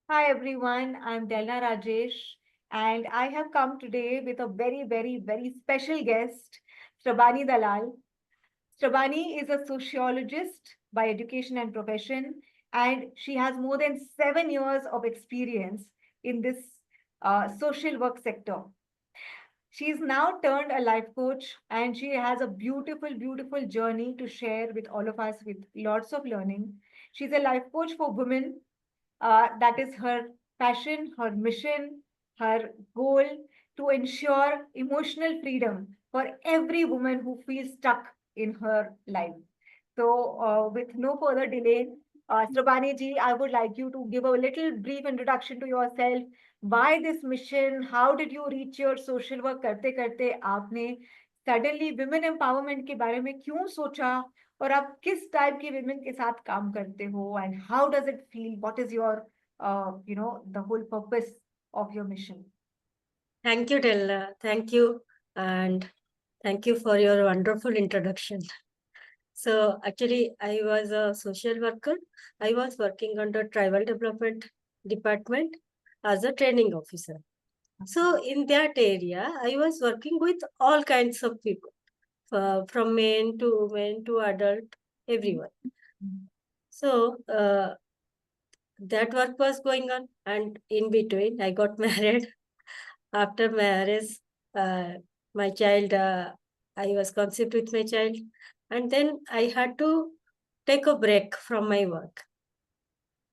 Hi everyone, I'm Delna Rajesh, and I have come today with a very special guest, Strabani Dalal. Strabani is a sociologist by education and profession, and she has more than 7 years of experience in this social work sector. She's now turned a life coach, and she has a beautiful journey to share with all of us with lots of learning. She's a life coach for women. That is her passion, her mission, her goal to ensure emotional freedom for every woman who feels stuck in her life. So, with no further delay, Strabani ji, I would like you to give a little brief introduction to yourself. Why this mission? How did you reach your social work करते करते आपने suddenly women empowerment के बारे में क्यों सोचा और आप किस टाइप के women के साथ काम करते हो and how does it feel? What is your the whole purpose of your mission? Thank you, Della. Thank you. And thank you for your wonderful introduction. So actually, I was a social worker. I was working under Tribal Development Department as a training officer. So in that area, I was working with all kinds of people, from men to women to adult, everyone. So that work was going on, and in between, I got married. After marriage, my child, I was conceived with my child, and then I had to take a break from my work.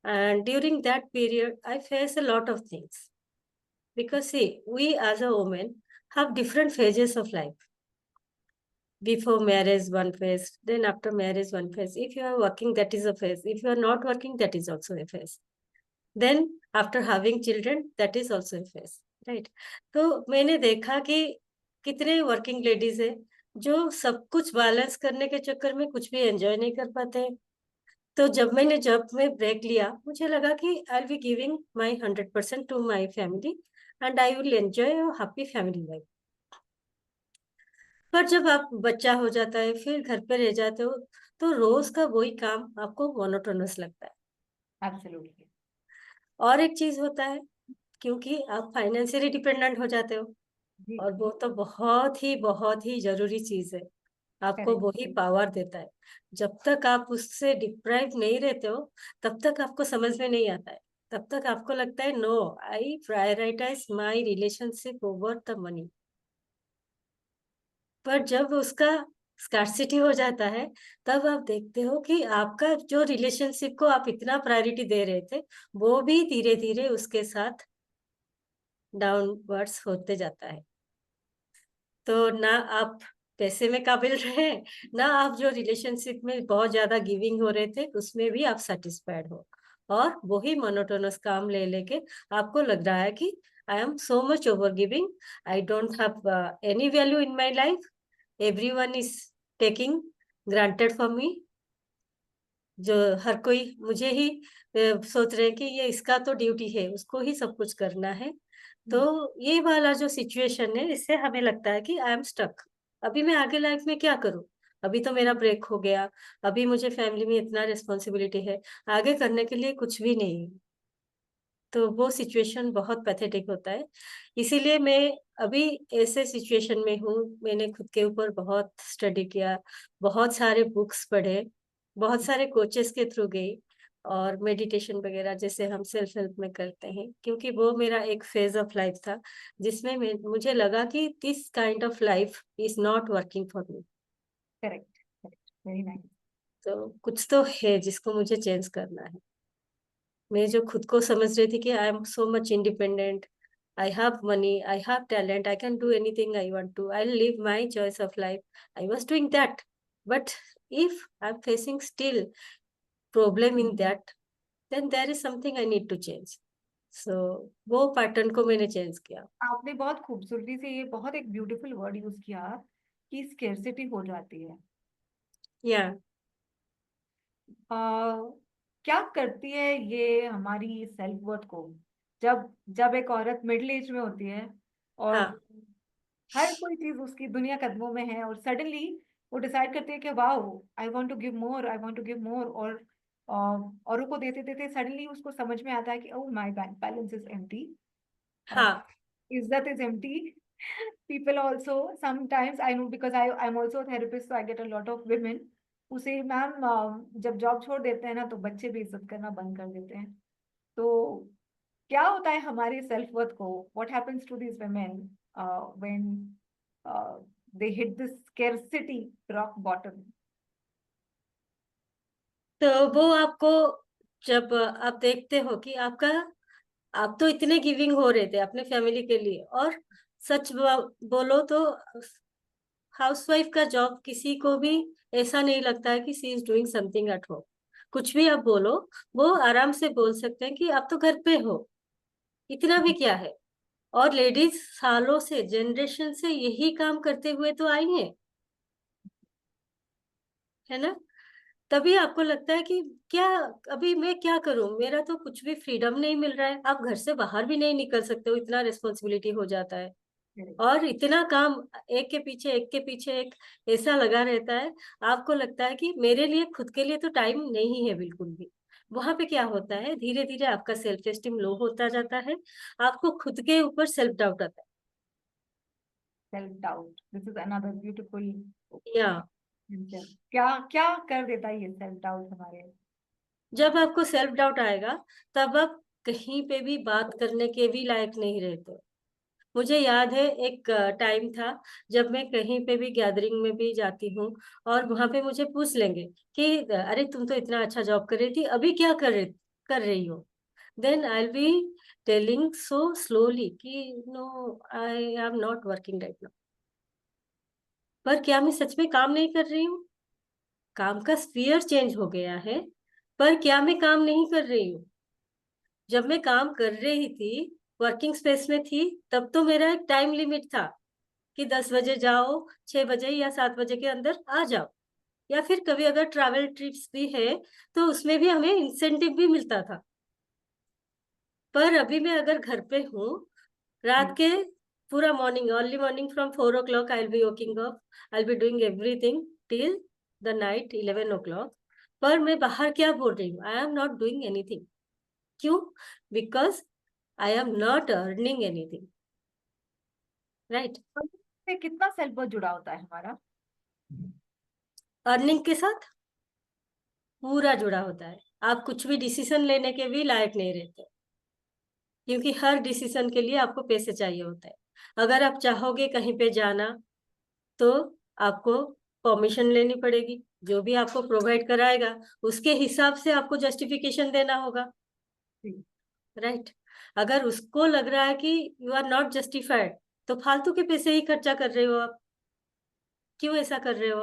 And during that period, I faced a lot of things. Because, see, we as a woman have different phases of life. Before marriage, one phase, then after marriage, one phase. If you are working, that is a phase. If you are not working, that is also a phase. Then after having children, that is also a phase. Right तो मैंने देखा कि कितने working ladies है जो सब कुछ balance करने के चक्कर में कुछ भी एंजॉय नहीं कर पाते हैं. तो जब मैं ब्रेक लिया, मुझे लगा कि I will be giving my 100% to my family and I will enjoy a happy family life. पर जब आप बच्चा हो जाता है, फिर घर पे रह जाते हो, तो रोज का वही काम आपको मोनोटोनस लगता है. Absolutely. और एक चीज होता है, क्योंकि आप फाइनेंशियली डिपेंडेंट हो जाते हो, जी, और वो तो बहुत ही ज़रूरी चीज़ है। आपको correct. वही पावर देता है। जब तक आप उससे डिप्राइव नहीं रहते हो, तब तक आपको समझ में नहीं आता है। तब तक आपको लगता है no, I prioritize my relationship over the money. पर जब उसका स्कार्सिटी हो जाता है, तब आप देखते हो कि आपका जो रिलेशनशिप को आप इतना प्रायोरिटी दे रहे थे, वो भी धीरे-धीरे उसके साथ डाउनवर्ड्स होते जाता है। तो ना आप पैसे में काबिल रहे, ना आप जो रिलेशनशिप में बहुत ज़्यादा गिविंग हो रहे थे, उसमें भी आप सैटिस्फाइड हो। और वही मोनोटोनस काम ले लेके आपको लग रहा है कि I am so much over giving, I don't have any value in my life, everyone is taking granted for me. जो हर कोई मुझे ही सोच रहे हैं कि ये इसका तो ड्यूटी है, उसको ही सब कुछ करना है. तो ये वाला जो सिचुएशन है, इससे हमें लगता है कि आई एम स्टक. अभी मैं आगे लाइफ में क्या करूँ? अभी तो मेरा ब्रेक हो गया, अभी मुझे फैमिली में इतना रिस्पॉन्सिबिलिटी है, आगे करने के लिए कुछ भी नहीं है. तो वो सिचुएशन बहुत पैथेटिक होता है. इसीलिए मैं अभी ऐसे सिचुएशन में हूँ, मैंने खुद के ऊपर बहुत स्टडी किया, बहुत सारे बुक्स पढ़े, बहुत सारे कोचेस के थ्रू गई, और मेडिटेशन वगैरह जैसे हम सेल्फ हेल्प में करते हैं, क्योंकि वो मेरा एक फेज़ ऑफ लाइफ था, जिसमें मुझे लगा कि this kind of life is not working for me. Correct. Correct. Very nice. तो कुछ तो है जिसको मुझे चेंज करना है. मैं जो खुद को समझ रही थी कि I am so much independent, I have money, I have talent, I can do anything I want to, I live my choice of life, I was doing that. But if I am facing still problem in that, then there is something I need to change. So वो pattern को मैंने change किया. आपने बहुत खूबसूरती से ये बहुत एक ब्यूटीफुल वर्ड यूज किया कि स्केर्सिटी हो जाती है. या क्या करती है ये हमारी सेल्फ वर्थ को जब जब एक औरत मिडिल एज में होती है और हाँ. हर कोई चीज उसकी दुनिया कदमों में है और सडनली वो डिसाइड करती है कि wow I want to give more, I want to give more, और औरों को देते देते सडनली उसको समझ में आता है कि oh my bank balance is empty, हाँ, इज्जत is empty. People also sometimes I know because I'm also a therapist, so I get a lot of women who say ma'am जब जॉब छोड़ देते हैं ना तो बच्चे भी इज्जत करना बंद कर देते हैं. तो क्या होता है हमारे सेल्फ वर्थ को, what happens to these women when they hit this scarcity rock bottom? तो वो आपको जब आप देखते हो कि आप तो इतने गिविंग हो रहे थे अपने फैमिली के लिए, और सच बोलो तो हाउसवाइफ का जॉब किसी को भी ऐसा नहीं लगता है कि she is doing something at home. कुछ भी आप बोलो, वो आराम से बोल सकते हैं कि आप तो घर पे हो, इतना भी क्या है. और लेडीज सालों से, जनरेशन से यही काम करते हुए तो आई हैं, है ना. तभी आपको लगता है कि क्या, अभी मैं क्या करूं, मेरा तो कुछ भी फ्रीडम नहीं मिल रहा है. आप घर से बाहर भी नहीं निकल सकते हो, इतना रिस्पॉन्सिबिलिटी हो जाता है. और इतना काम, एक के पीछे एक ऐसा लगा रहता है. आपको लगता है कि मेरे लिए, खुद के लिए तो टाइम नहीं है बिल्कुल भी. वहां पे क्या होता है, धीरे धीरे आपका सेल्फ एस्टीम लो होता जाता है. आपको खुद के ऊपर सेल्फ डाउट आता self doubt, this is another beautiful. है. या क्या क्या कर देता है ये सेल्फ डाउट हमारे? जब आपको सेल्फ डाउट आएगा, तब आप कहीं पे भी बात करने के भी लायक नहीं रहते. मुझे याद है एक टाइम था जब मैं कहीं पे भी गैदरिंग में भी जाती हूँ, और वहां पे मुझे पूछ लेंगे कि अरे तुम तो इतना अच्छा जॉब कर रही थी, अभी क्या कर रही हो. Then I will be telling so slowly कि no, I am not working right now. पर क्या मैं सच में काम नहीं कर रही हूँ? काम का स्फीयर चेंज हो गया है, पर क्या मैं काम नहीं कर रही हूँ? जब मैं काम कर रही थी, वर्किंग स्पेस में थी, तब तो मेरा एक टाइम लिमिट था कि 10 बजे जाओ, 6 बजे या 7 बजे के अंदर आ जाओ. या फिर कभी अगर ट्रैवल ट्रिप्स भी है, तो उसमें भी हमें इंसेंटिव भी मिलता था. पर अभी मैं अगर घर पे हूँ, रात के पूरा morning, early morning from 4 o'clock I will be waking up, I will be doing everything till the night 11 o'clock. पर मैं बाहर क्या बोल रही हूँ, I am not doing anything. क्यों? Because I am not earning anything, right. से कितना सेल्फ वर्थ जुड़ा होता है हमारा? अर्निंग के साथ पूरा जुड़ा होता है. आप कुछ भी डिसीजन लेने के भी लायक नहीं रहते, क्योंकि हर डिसीजन के लिए आपको पैसे चाहिए होता है. अगर आप चाहोगे कहीं पे जाना, तो आपको परमिशन लेनी पड़ेगी. जो भी आपको प्रोवाइड कराएगा, उसके हिसाब से आपको जस्टिफिकेशन देना होगा, राइट. अगर उसको लग रहा है कि यू आर नॉट जस्टिफाइड, तो फालतू के पैसे ही खर्चा कर रहे हो आप. क्यों ऐसा कर रहे हो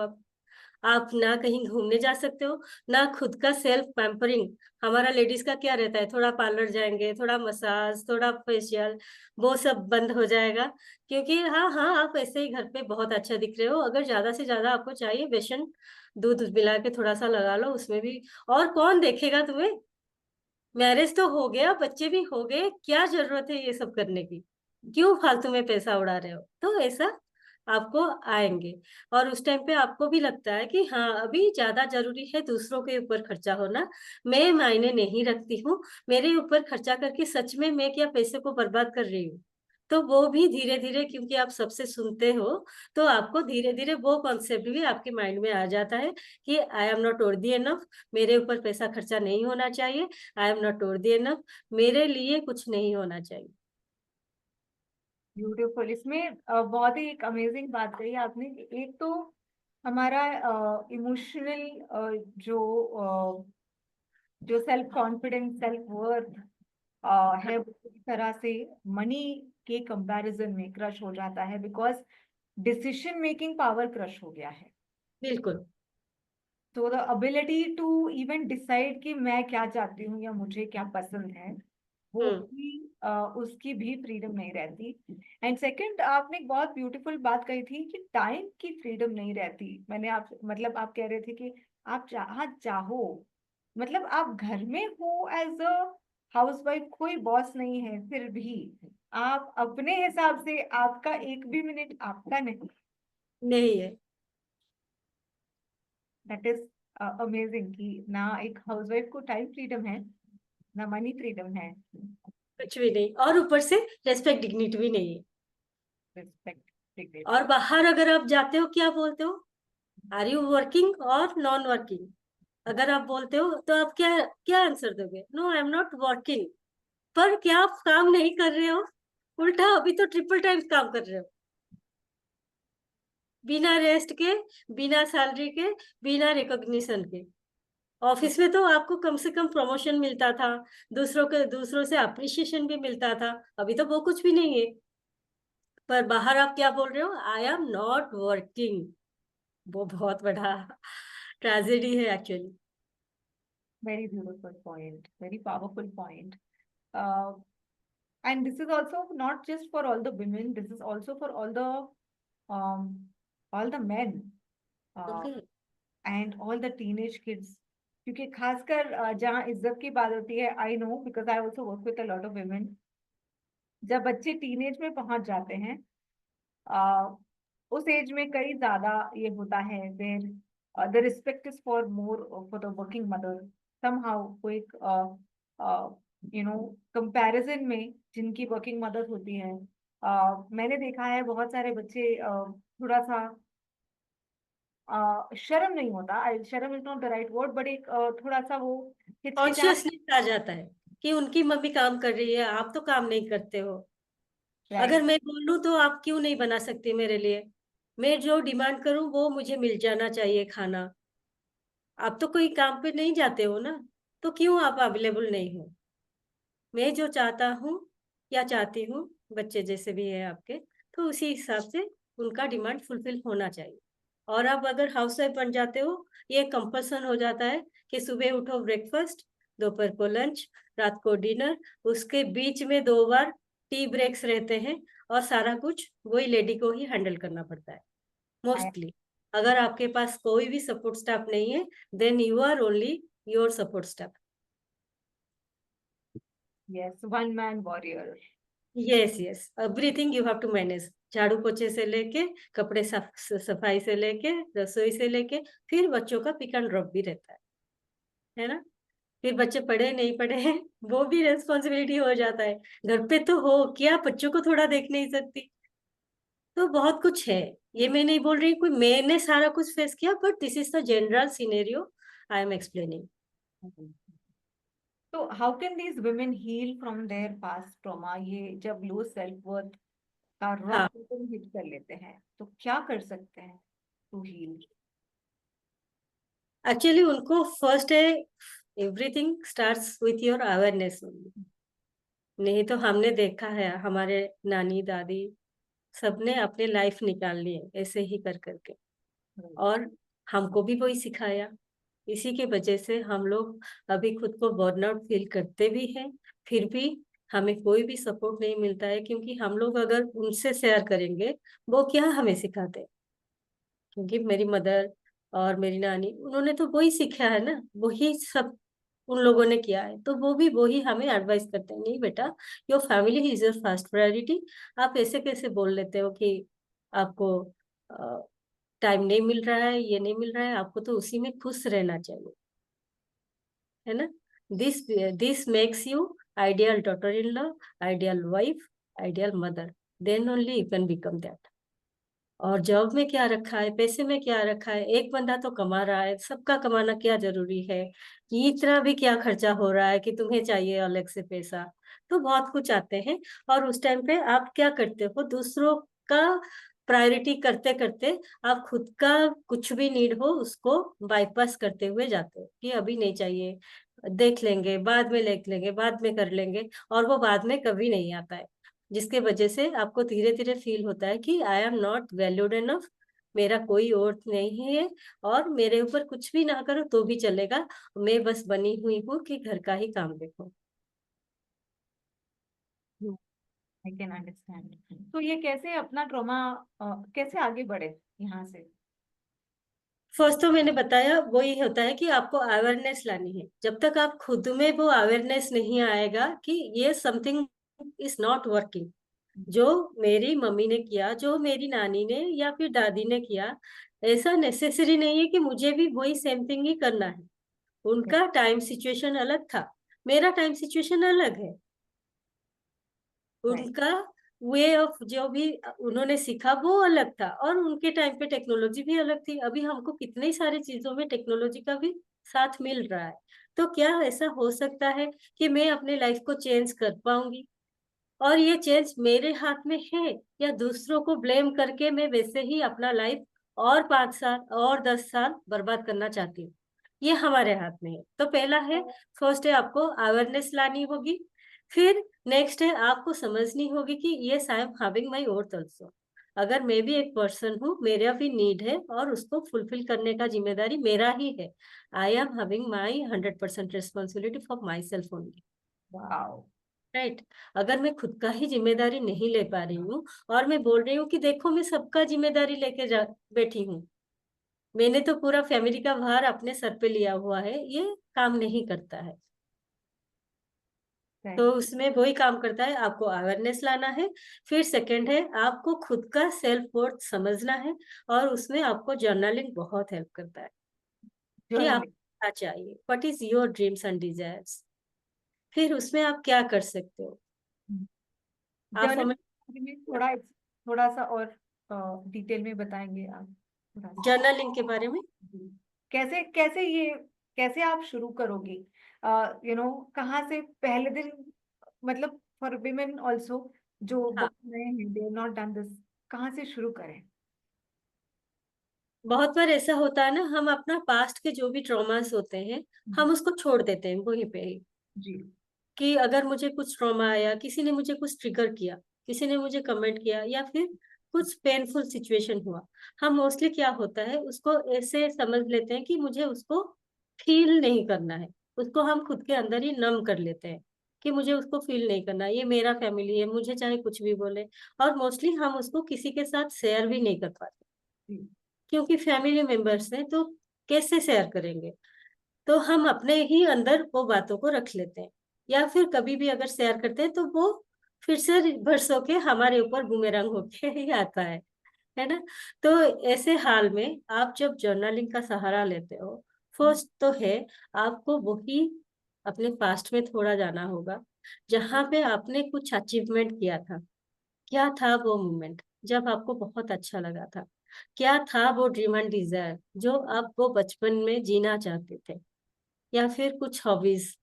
आप ना कहीं घूमने जा सकते हो, ना खुद का सेल्फ पैम्परिंग. हमारा लेडीज का क्या रहता है, थोड़ा पार्लर जाएंगे, थोड़ा मसाज, थोड़ा फेशियल, वो सब बंद हो जाएगा. क्योंकि हाँ हाँ, आप ऐसे ही घर पे बहुत अच्छा दिख रहे हो, अगर ज्यादा से ज्यादा आपको चाहिए बेसन दूध मिला के थोड़ा सा लगा लो उसमें भी. और कौन देखेगा तुम्हें? मैरिज तो हो गया, बच्चे भी हो गए, क्या जरूरत है ये सब करने की? क्यों फालतू में पैसा उड़ा रहे हो? तो ऐसा आपको आएंगे. और उस टाइम पे आपको भी लगता है कि हाँ, अभी ज्यादा जरूरी है दूसरों के ऊपर खर्चा होना, मैं मायने नहीं रखती हूँ, मेरे ऊपर खर्चा करके सच में मैं क्या पैसे को बर्बाद कर रही हूँ. तो वो भी धीरे धीरे, क्योंकि आप सबसे सुनते हो, तो आपको धीरे धीरे वो कॉन्सेप्ट भी आपके माइंड में आ जाता है कि I am not worthy enough, मेरे ऊपर पैसा खर्चा नहीं होना चाहिए, आई एम नॉट वर्दी एनफ, मेरे लिए कुछ नहीं होना चाहिए. ब्यूटीफुल. इसमें बहुत ही एक अमेजिंग बात कही आपने कि एक तो हमारा इमोशनल जो जो सेल्फ कॉन्फिडेंस, सेल्फ वर्थ है, वो पूरी तरह से मनी के कंपैरिजन में क्रश हो जाता है, because decision making power crush हो गया है. बिल्कुल. तो the ability to even decide कि मैं क्या चाहती हूँ या मुझे क्या पसंद है, वो हम्म. भी उसकी भी फ्रीडम नहीं रहती. एंड सेकंड, आपने एक बहुत ब्यूटीफुल बात कही थी कि टाइम की फ्रीडम नहीं रहती. मैंने आप मतलब आप कह रहे थे कि आप चाहो, मतलब आप घर में हो एज अ हाउसवाइफ, कोई बॉस नहीं है, फिर भी आप अपने हिसाब से, आपका एक भी मिनट आपका नहीं. नहीं है. दैट इज अमेजिंग कि ना एक हाउसवाइफ को टाइम फ्रीडम है, ना मनी फ्रीडम है, कुछ भी नहीं, और ऊपर से रेस्पेक्ट डिग्निटी भी नहीं है। रिस्पेक्ट, और डिग्निटी। बाहर अगर आप जाते हो क्या बोलते हो, आर यू वर्किंग और नॉन वर्किंग? अगर आप बोलते हो तो आप क्या क्या आंसर दोगे? No, I am not working. पर क्या आप काम नहीं कर रहे हो? उल्टा अभी तो ट्रिपल टाइम्स काम कर रहे हो, बिना रेस्ट के, बिना सैलरी के, बिना रिकॉग्निशन के। ऑफिस में तो आपको कम से कम प्रमोशन मिलता था, दूसरों से अप्रिशिएशन भी मिलता था। अभी तो वो कुछ भी नहीं है। पर बाहर आप क्या बोल रहे हो? आई एम नॉट वर्किंग। वो बहुत बड़ा ट्रेजेडी है actually. Very beautiful point, very powerful point. And this is also not just for all the women, this is also for um, all the men, uh, okay. and all the teenage kids. क्योंकि खासकर जहाँ इज्जत की बात होती है, I know because I also work with a lot of women, जब बच्चे टीनेज में पहुंच जाते हैं, uh, उस एज में कई ज्यादा ये होता है, there the respect is for more for the working mother somehow. वो एक कंपैरिजन में जिनकी वर्किंग मदर होती है, मैंने देखा है बहुत सारे बच्चे थोड़ा सा शर्म नहीं होता, शर्म is not the right word, but एक थोड़ा सा वो हिचकिचाहट। कॉन्शियसनेस आ जाता है कि उनकी मम्मी काम कर रही है, आप तो काम नहीं करते हो। अगर राइट। मैं बोलूं तो आप क्यों नहीं बना सकती मेरे लिए? मैं जो डिमांड करूं वो मुझे मिल जाना चाहिए खाना। आप तो कोई काम पे नहीं जाते हो ना, तो क्यों आप अवेलेबल नहीं हो? मैं जो चाहता हूँ या चाहती हूँ, बच्चे जैसे भी है आपके, तो उसी हिसाब से उनका डिमांड फुलफिल होना चाहिए। और आप अगर हाउस वाइफ बन जाते हो, ये कंपल्सन हो जाता है कि सुबह उठो ब्रेकफास्ट, दोपहर को लंच, रात को डिनर, उसके बीच में 2 बार टी ब्रेक्स रहते हैं, और सारा कुछ वही लेडी को ही हैंडल करना पड़ता है मोस्टली। अगर आपके पास कोई भी सपोर्ट स्टाफ नहीं है, then you are only your support staff. Yes, one man warrior. Yes yes, everything you have to manage. झाड़ू पोछे से लेके, कपड़े सफाई से लेके, रसोई से लेके, फिर बच्चों का पिक एंड ड्रॉप भी रहता है ना? फिर बच्चे पढ़े नहीं पढ़े हैं, वो भी रेस्पॉन्सिबिलिटी हो जाता है। घर पे तो हो क्या, बच्चों को थोड़ा देख नहीं सकती? तो बहुत कुछ है। ये मैं नहीं बोल रही कोई मैंने सारा कुछ फेस किया, but this is the general scenario I am explaining. तो how can these women heal from their past trauma? ये जब लो सेल्फ वर्थ का रॉक हाँ, बॉटम हिट कर लेते हैं, तो क्या कर सकते हैं टू हील? एक्चुअली उनको फर्स्ट है, everything starts with your awareness only. नहीं तो हमने देखा है हमारे नानी दादी सबने अपने लाइफ निकाल लिए ऐसे ही कर करके, और हमको भी वही सिखाया। इसी के वजह से हम लोग अभी खुद को बर्नआउट फील करते भी हैं, फिर भी हमें कोई भी सपोर्ट नहीं मिलता है, क्योंकि हम लोग अगर उनसे शेयर करेंगे, वो क्या हमें सिखाते हैं? क्योंकि मेरी मदर और मेरी नानी, उन्होंने तो वही सीखा है ना, वही सब उन लोगों ने किया है, तो वो भी वही हमें एडवाइस करते हैं, नहीं बेटा, your family is your first priority. आप ऐसे कैसे बोल लेते हो कि आपको टाइम नहीं मिल रहा है, ये नहीं मिल रहा है, आपको तो उसी में खुश रहना चाहिए, है ना? This this makes you ideal daughter in law, ideal wife, ideal mother, then only you can become that. और जॉब में क्या रखा है, पैसे में क्या रखा है? एक बंदा तो कमा रहा है, सबका कमाना क्या जरूरी है? कि इतना भी क्या खर्चा हो रहा है कि तुम्हें चाहिए अलग से पैसा? तो बहुत कुछ आते हैं, और उस टाइम पे आप क्या करते हो, दूसरों का प्रायोरिटी करते करते आप खुद का कुछ भी नीड हो उसको बाईपास करते हुए जाते हो कि अभी नहीं चाहिए, देख लेंगे, बाद में देख लेंगे, बाद में कर लेंगे, और वो बाद में कभी नहीं आता है। जिसके वजह से आपको धीरे धीरे फील होता है कि I am not valued enough, मेरा कोई और नहीं है, और मेरे ऊपर कुछ भी ना करो तो भी चलेगा, मैं बस बनी हुई हूँ कि घर का ही काम देखो। I can understand. तो ये कैसे अपना ट्रॉमा, कैसे आगे बढ़े यहाँ से? फर्स्ट तो मैंने बताया वही होता है कि आपको अवेयरनेस लानी है। जब तक आप खुद में वो अवेयरनेस नहीं आएगा कि ये समथिंग इज नॉट वर्किंग, जो मेरी मम्मी ने किया, जो मेरी नानी ने या फिर दादी ने किया, ऐसा नेसेसरी नहीं है कि मुझे भी वही सेम थिंग ही करना है। उनका टाइम सिचुएशन अलग था, मेरा टाइम सिचुएशन अलग है। उनका वे ऑफ जो भी उन्होंने सीखा वो अलग था, और उनके टाइम पे टेक्नोलॉजी भी अलग थी। अभी हमको कितनी सारी चीजों में टेक्नोलॉजी का भी साथ मिल रहा है। तो क्या ऐसा हो सकता है कि मैं अपने लाइफ को चेंज कर पाऊंगी? और ये चेंज मेरे हाथ में है, या दूसरों को ब्लेम करके मैं वैसे ही अपना लाइफ और 5 साल और 10 साल बर्बाद करना चाहती हूँ? ये हमारे हाथ में है। तो पहला है, फर्स्ट है आपको अवेयरनेस लानी होगी। फिर नेक्स्ट है आपको समझनी होगी कि yes I am having my worth also. अगर मैं भी एक पर्सन हूँ, मेरा भी नीड है, और उसको फुलफिल करने का जिम्मेदारी मेरा ही है। I am having my 100% responsibility for my self only. Wow. Right. अगर मैं खुद का ही जिम्मेदारी नहीं ले पा रही हूँ, और मैं बोल रही हूँ कि देखो मैं सबका जिम्मेदारी लेके जा बैठी हूँ, मैंने तो पूरा फैमिली का भार अपने सर पे लिया हुआ है, ये काम नहीं करता है। तो उसमें वही काम करता है, आपको अवेयरनेस लाना है। फिर सेकंड है, आपको खुद का सेल्फ वर्थ समझना है, और उसमें आपको जर्नलिंग बहुत हेल्प करता है कि आप जर्नलिंग। क्या चाहिए, what is your dreams and desires. फिर उसमें आप क्या कर सकते हो। आप हमें जर्नलिंग में थोड़ा सा और डिटेल में बताएंगे आप थोड़ा सा? जर्नलिंग के बारे में। कैसे कैसे ये कैसे आप शुरू करोगे? कहाँ से पहले दिन, मतलब फॉर विमेन ऑल्सो जो हाँ, बहुत नए हैं, दे नॉट डन दिस, कहाँ से शुरू करें? बहुत बार ऐसा होता है ना, हम अपना पास्ट के जो भी ट्रॉमास होते हैं, हम उसको छोड़ देते हैं वहीं पे ही। जी। कि अगर मुझे कुछ ट्रॉमा आया, किसी ने मुझे कुछ ट्रिगर किया, किसी ने मुझे कमेंट किया, या फिर कुछ पेनफुल सिचुएशन हुआ, हम मोस्टली क्या होता है उसको ऐसे समझ लेते हैं कि मुझे उसको फील नहीं करना है। उसको हम खुद के अंदर ही नम कर लेते हैं कि मुझे उसको फील नहीं करना, ये मेरा फैमिली है, मुझे चाहे कुछ भी बोले। और मोस्टली हम उसको किसी के साथ शेयर भी नहीं कर पाते, जी। क्योंकि फैमिली मेंबर्स हैं, तो कैसे शेयर करेंगे। तो हम अपने ही अंदर वो बातों को रख लेते हैं, या फिर कभी भी अगर शेयर करते हैं तो वो फिर से रिवर्स होके हमारे ऊपर बूमेरंग होके ही आता है ना। तो ऐसे हाल में आप जब जर्नलिंग का सहारा लेते हो, फर्स्ट तो है आपको वही अपने पास्ट में थोड़ा जाना होगा, जहां पे आपने कुछ अचीवमेंट किया था। क्या था वो मोमेंट जब आपको बहुत अच्छा लगा था? क्या था वो ड्रीम एंड डिजायर जो आप वो बचपन में जीना चाहते थे? या फिर कुछ हॉबीज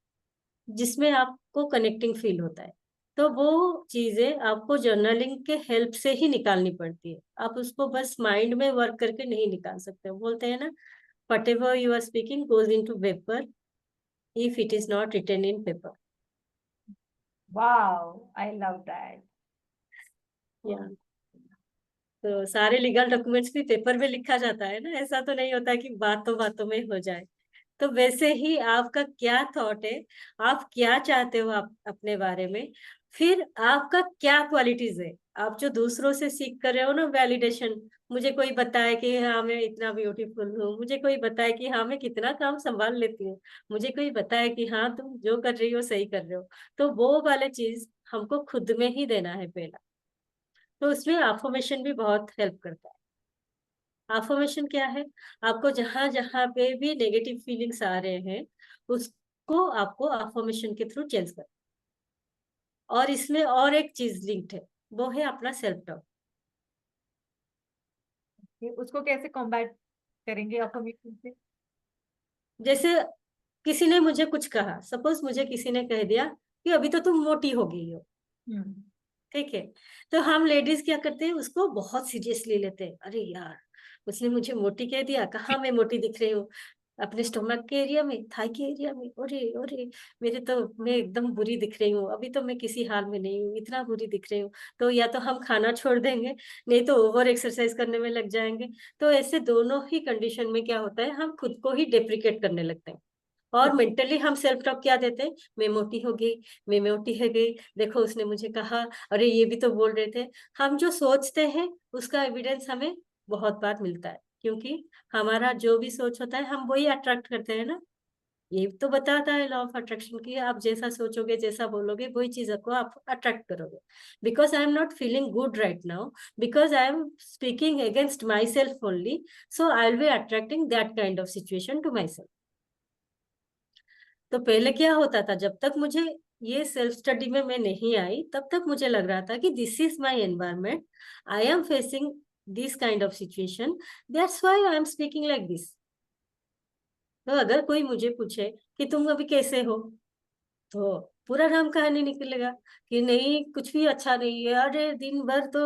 जिसमें आपको कनेक्टिंग फील होता है? तो वो चीजें आपको जर्नलिंग के हेल्प से ही निकालनी पड़ती है। आप उसको बस माइंड में वर्क करके नहीं निकाल सकते। बोलते हैं ना, whatever you are speaking goes into paper if it is not written in paper। Wow, I love that. या तो सारे लीगल डॉक्यूमेंट्स भी पेपर में लिखा जाता है ना, ऐसा तो नहीं होता कि बातों बातों में हो जाए। तो वैसे ही आपका क्या थॉट है, आप क्या चाहते हो आप अपने बारे में, फिर आपका क्या क्वालिटीज है, आप जो दूसरों से सीख कर रहे हो ना वैलिडेशन। मुझे कोई बताए कि हाँ मैं इतना ब्यूटीफुल हूँ, मुझे कोई बताए कि हाँ मैं कितना काम संभाल लेती हूँ, मुझे कोई बताए कि हाँ तुम जो कर रही हो सही कर रहे हो। तो वो वाले चीज हमको खुद में ही देना है पहला। तो उसमें अफर्मेशन भी बहुत हेल्प करता है। अफर्मेशन क्या है? आपको जहां जहां पे भी नेगेटिव फीलिंग्स आ रहे हैं, उसको आपको अफर्मेशन के थ्रू चेंज कर। और इसमें और एक चीज लिंक्ड है, वो है अपना सेल्फ टॉक। उसको कैसे कॉम्बैट करेंगे अफर्मेशन से? जैसे किसी ने मुझे कुछ कहा, सपोज मुझे किसी ने कह दिया कि अभी तो तुम मोटी हो गई हो। हम्म। ठीक है। तो हम लेडीज क्या करते हैं, उसको बहुत सीरियसली लेते हैं। अरे यार, उसने मुझे मोटी कह दिया, कहाँ मैं मोटी दिख रही हूँ? अपने स्टोमक के एरिया में, थाई के एरिया में, अरे अरे मेरे तो मैं एकदम बुरी दिख रही हूँ, अभी तो मैं किसी हाल में नहीं हूँ, इतना बुरी दिख रही हूँ। तो या तो हम खाना छोड़ देंगे, नहीं तो ओवर एक्सरसाइज करने में लग जाएंगे। तो ऐसे दोनों ही कंडीशन में क्या होता है, हम खुद को ही डेप्रिकेट करने लगते हैं। और मेंटली हम सेल्फ टॉक क्या देते हैं, मैं मोटी हो गई, मैं मोटी हो गई, देखो उसने मुझे कहा, अरे ये भी तो बोल रहे थे। हम जो सोचते हैं उसका एविडेंस हमें बहुत बार मिलता है, क्योंकि हमारा जो भी सोच होता है हम वही अट्रैक्ट करते हैं ना। ये तो बताता है लॉ ऑफ अट्रैक्शन की आप जैसा सोचोगे जैसा बोलोगे वही चीज को आप अट्रैक्ट करोगे. Because I am not feeling good right now, because I am speaking against myself only, so I will be attracting that kind of situation to myself. तो पहले क्या होता था, जब तक मुझे ये सेल्फ स्टडी में मैं नहीं आई तब तक मुझे लग रहा था कि this is my environment, I am facing this kind of situation, that's why I am speaking like this. तो अगर कोई मुझे पूछे कि तुम अभी कैसे हो, तो पूरा राम कहानी निकलेगा कि नहीं कुछ भी अच्छा नहीं है, अरे दिन भर तो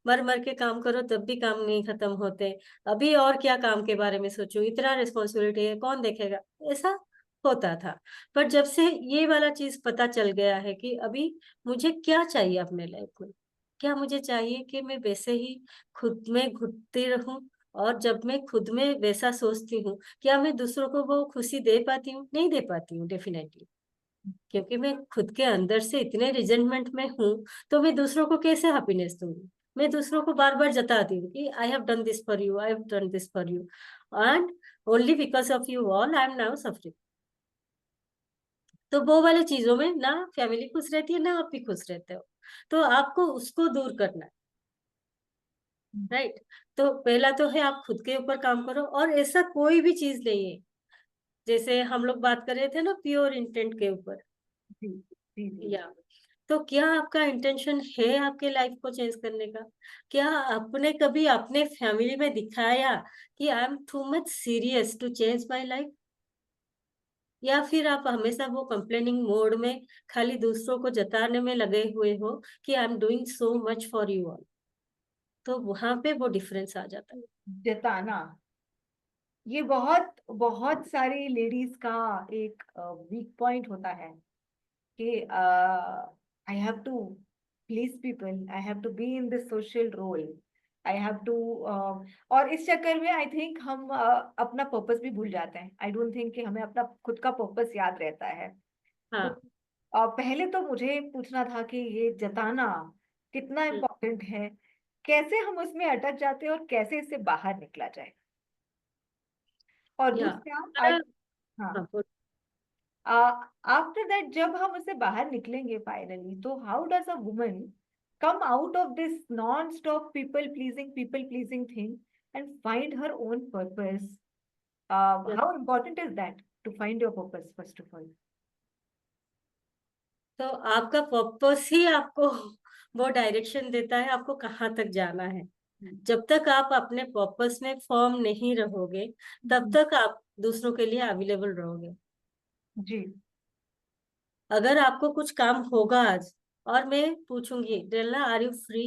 मर मर के काम करो तब भी काम नहीं खत्म होते, अभी और क्या काम के बारे में सोचूं, इतना रिस्पॉन्सिबिलिटी है कौन देखेगा, ऐसा होता था. पर जब से ये वाला चीज पता चल गया है कि अभी मुझे क्या चाहिए अपने लाइफ में, क्या मुझे चाहिए कि मैं वैसे ही खुद में घुटती रहूं, और जब मैं खुद में वैसा सोचती हूँ क्या मैं दूसरों को वो खुशी दे पाती हूँ, नहीं दे पाती हूँ डेफिनेटली, क्योंकि मैं खुद के अंदर से इतने रिजेंटमेंट में हूँ, तो मैं दूसरों को कैसे हैप्पीनेस दूंगी. मैं दूसरों को बार बार जताती हूँ कि I have done this for you, I have done this for you, and only because of you all I am now suffering. तो वो वाले चीजों में ना फैमिली खुश रहती है ना आप भी खुश रहते हो, तो आपको उसको दूर करना है. राइट. तो पहला तो है आप खुद के ऊपर काम करो, और ऐसा कोई भी चीज नहीं है, जैसे हम लोग बात कर रहे थे ना प्योर इंटेंट के ऊपर. जी जी जी. या तो क्या आपका इंटेंशन है आपके लाइफ को चेंज करने का, क्या आपने कभी अपने फैमिली में दिखाया कि I am too much serious to change my life, या फिर आप हमेशा वो कंप्लेनिंग मोड में खाली दूसरों को जताने में लगे हुए हो कि I am doing so much for you all. तो वहां पे वो डिफरेंस आ जाता है. जताना, ये बहुत बहुत सारी लेडीज का एक वीक पॉइंट होता है कि I have to please people, I have to be in this social role, I have to. और इस चक्कर में आई थिंक हम अपना पर्पस भी भूल जाते हैं. आई डोंट थिंक कि हमें अपना खुद का पर्पस याद रहता है. तो हाँ. पहले तो मुझे पूछना था कि ये जताना कितना इम्पोर्टेंट है, कैसे हम उसमें अटक जाते हैं और कैसे इससे बाहर निकला जाए. और या दूसरा हाँ. हाँ, बोल- आफ्टर दैट जब हम उससे बाहर निकलेंगे फाइनली, तो how does a woman come out of this non-stop people pleasing thing and find her own purpose? या. How important is that to find your purpose first of all? तो आपका purpose ही आपको वो डायरेक्शन देता है आपको कहाँ तक जाना है. जब तक आप अपने पर्पस में फॉर्म नहीं रहोगे तब तक आप दूसरों के लिए अवेलेबल रहोगे. जी. अगर आपको कुछ काम होगा आज और मैं पूछूंगी डेल्ला आर यू फ्री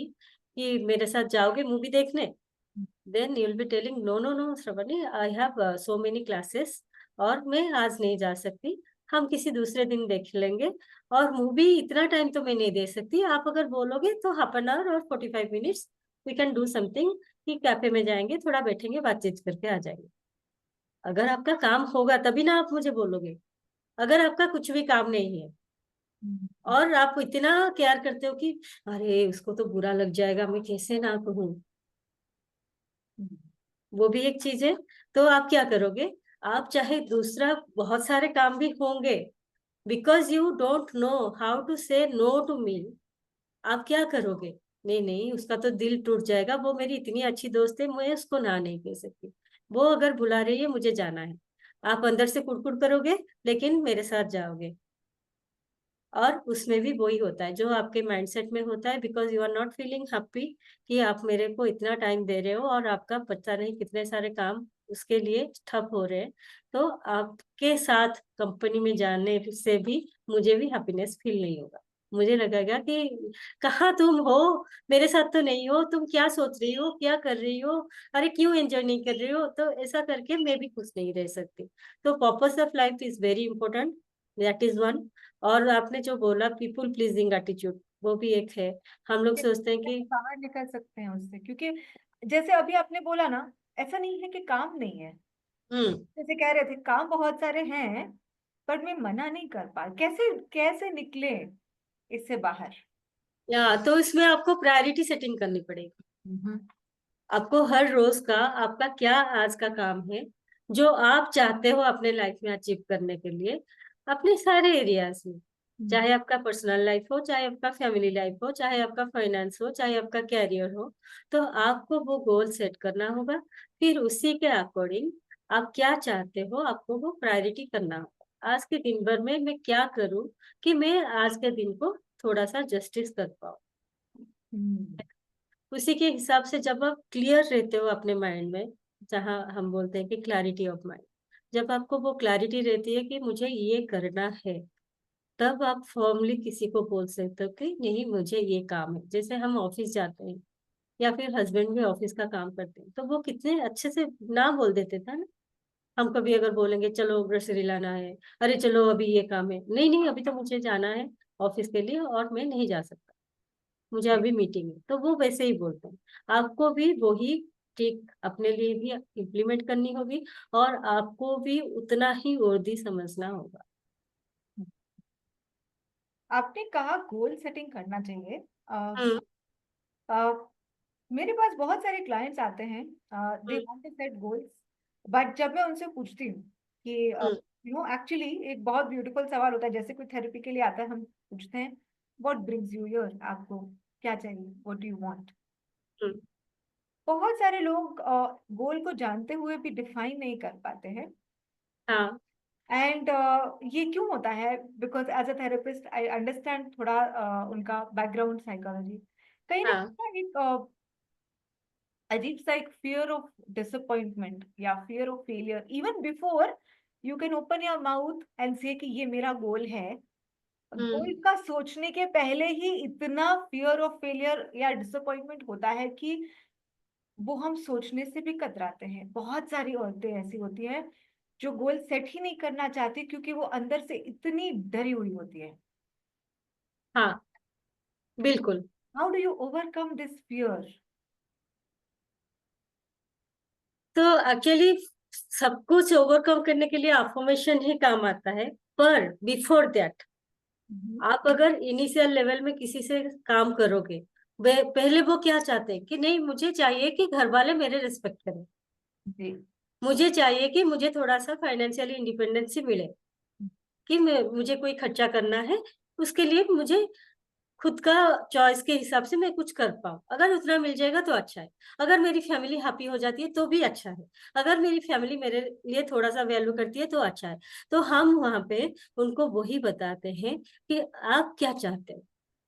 कि मेरे साथ जाओगे मूवी देखने, then you will be telling no no no Shravani I have so many classes और मैं आज नहीं जा सकती, हम किसी दूसरे दिन देख लेंगे, और मूवी इतना टाइम तो मैं नहीं दे सकती, आप अगर बोलोगे तो हाफ एन आवर और 45 minutes we can do something, कि कैफे में जाएंगे थोड़ा बैठेंगे बातचीत करके आ जाएंगे. अगर आपका काम होगा तभी ना आप मुझे बोलोगे. अगर आपका कुछ भी काम नहीं है और आप इतना केयर करते हो कि अरे उसको तो बुरा लग जाएगा मैं कैसे ना कहूँ, वो भी एक चीज है. तो आप क्या करोगे, आप चाहे दूसरा बहुत सारे काम भी होंगे, because you don't know how to say no to me, आप क्या करोगे, नहीं नहीं उसका तो दिल टूट जाएगा, वो मेरी इतनी अच्छी दोस्त है मैं उसको ना नहीं कह सकती, वो अगर बुला रही है मुझे जाना है, आप अंदर से कुड़कुड़ करोगे लेकिन मेरे साथ जाओगे. और उसमें भी वही होता है जो आपके माइंडसेट में होता है, because you are not feeling happy कि आप मेरे को इतना टाइम दे रहे हो और आपका पता नहीं कितने सारे काम उसके लिए ठप हो रहे हैं. तो आपके साथ कंपनी में जाने से भी मुझे भी हैप्पीनेस फील नहीं होगा, मुझे लगेगा कि कहाँ तुम हो, मेरे साथ तो नहीं हो, तुम क्या सोच रही हो क्या कर रही हो, अरे क्यों एंजॉय नहीं कर रही हो, तो ऐसा करके मैं भी खुश नहीं रह सकती. तो purpose of life is very important, that is one. और आपने जो बोला पीपल प्लीजिंग एटीट्यूड, वो भी एक है. हम लोग सोचते हैं कि बाहर निकल सकते हैं उससे, क्योंकि जैसे अभी आपने बोला ना, ऐसा नहीं है कि काम नहीं है. हम्म. जैसे कह रहे थे काम बहुत सारे हैं, पर मैं मना नहीं कर पा, कैसे कैसे निकले इससे बाहर. या तो इसमें आपको प्रायोरिटी सेटिंग करनी पड़ेगी. हम्म. आपको हर रोज का आपका क्या आज का काम है जो आप चाहते हो अपने लाइफ में अचीव करने के लिए, अपने सारे एरियाज में, चाहे आपका पर्सनल लाइफ हो, चाहे आपका फैमिली लाइफ हो, चाहे आपका फाइनेंस हो, चाहे आपका कैरियर हो, तो आपको वो गोल सेट करना होगा। फिर उसी के अकॉर्डिंग आप क्या चाहते हो, आपको वो प्रायोरिटी करना होगा। आज के दिन भर में मैं क्या करूं कि मैं आज के दिन को थोड़ा सा जस्टिस कर पाऊं। हम्म, उसी के हिसाब से जब आप क्लियर रहते हो अपने माइंड में, जहाँ हम बोलते हैं कि क्लैरिटी ऑफ माइंड, जब आपको वो क्लैरिटी रहती है कि मुझे ये करना है, तब आप फॉर्मली किसी को बोल सकते हो कि नहीं मुझे ये काम है। जैसे हम ऑफिस जाते हैं या फिर हस्बैंड भी ऑफिस का काम करते हैं, तो वो कितने अच्छे से ना बोल देते था ना। हम कभी अगर बोलेंगे चलो ग्रोसरी लाना है, अरे चलो अभी ये काम है, नहीं नहीं अभी तो मुझे जाना है ऑफिस के लिए और मैं नहीं जा सकता, मुझे अभी मीटिंग है, तो वो वैसे ही बोलते हैं। आपको भी वही ट्रिक अपने लिए भी इम्प्लीमेंट करनी होगी, और आपको भी उतना ही वर्दी समझना होगा। आपने कहा गोल सेटिंग करना चाहिए। हम्म। अ, मेरे पास बहुत सारे क्लाइंट्स आते हैं, they hmm. Want to set goals, but जब मैं उनसे पूछती हूँ कि हम्म। एक्चुअली एक बहुत ब्यूटीफुल सवाल होता है, जैसे कोई थेरेपी के लिए आता है, हम पूछते हैं व्हाट ब्रिंग्स यू हियर, आपको क्या चाहिए, व्हाट डू यू वांट। हम्म। बहुत सारे लोग गोल को जानते हुए भी डिफाइन नहीं कर पाते हैं। हाँ। एंड ये क्यों होता है? Because as a therapist I understand थोड़ा उनका बैकग्राउंड साइकोलॉजी। कहीं ना हाँ। कहीं एक अजीब सा एक फियर ऑफ डिसअपॉइंटमेंट या fear of failure, even before you can open your mouth and से कि ये मेरा गोल है। गोल हम्म। का सोचने के पहले ही इतना फियर ऑफ फेलियर या डिसअपॉइंटमेंट होता है कि वो हम सोचने से भी कतराते हैं। बहुत सारी औरतें ऐसी होती हैं जो गोल सेट ही नहीं करना चाहती क्योंकि वो अंदर से इतनी डरी हुई होती है। हाँ, बिल्कुल। How do you overcome this fear? तो एक्चुअली सब कुछ ओवरकम करने के लिए अफर्मेशन ही काम आता है, पर बिफोर दैट आप अगर इनिशियल लेवल में किसी से काम करोगे, वे पहले वो क्या चाहते हैं कि नहीं मुझे चाहिए कि घर वाले मेरे रिस्पेक्ट करें, जी। मुझे चाहिए कि मुझे थोड़ा सा फाइनेंशियली इंडिपेंडेंसी मिले, कि मुझे कोई खर्चा करना है, उसके लिए मुझे खुद का चॉइस के हिसाब से मैं कुछ कर पाऊँ। अगर उतना मिल जाएगा तो अच्छा है। अगर मेरी फैमिली हैप्पी हो जाती है तो भी अच्छा है। अगर मेरी फैमिली मेरे लिए थोड़ा-सा वैल्यू करती है तो अच्छा है। तो हम वहाँ पे उनको वही बताते हैं कि आप क्या चाहते हो?